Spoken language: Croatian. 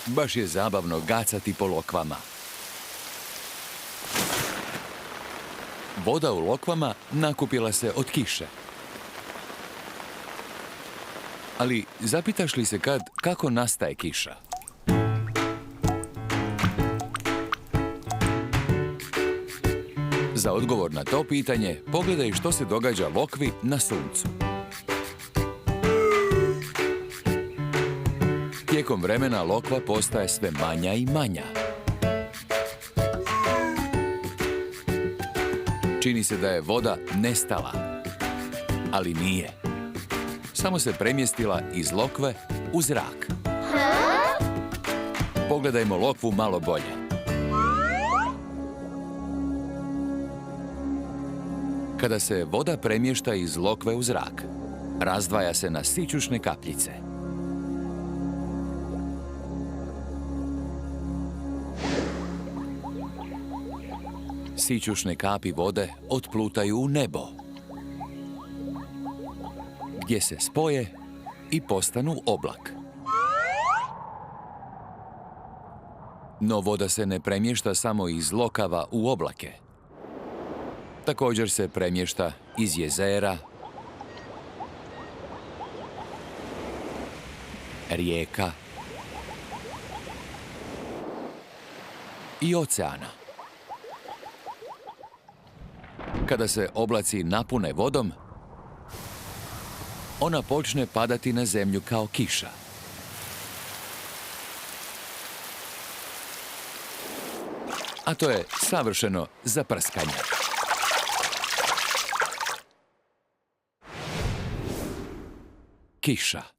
Baš je zabavno gacati po lokvama. Voda u lokvama nakupila se od kiše. Ali zapitaš li se kad kako nastaje kiša? Za odgovor na to pitanje pogledaj što se događa lokvi na suncu. Tijekom vremena lokva postaje sve manja i manja. Čini se da je voda nestala, ali nije. Samo se premjestila iz lokve u zrak. Pogledajmo lokvu malo bolje. Kada se voda premješta iz lokve u zrak, razdvaja se na sićušne kapljice. Sićušne kapi vode otplutaju u nebo, gdje se spoje i postanu oblak. No voda se ne premješta samo iz lokava u oblake. Također se premješta iz jezera, rijeka i oceana. Kada se oblaci napune vodom, ona počne padati na zemlju kao kiša. A to je savršeno za prskanje. Kiša.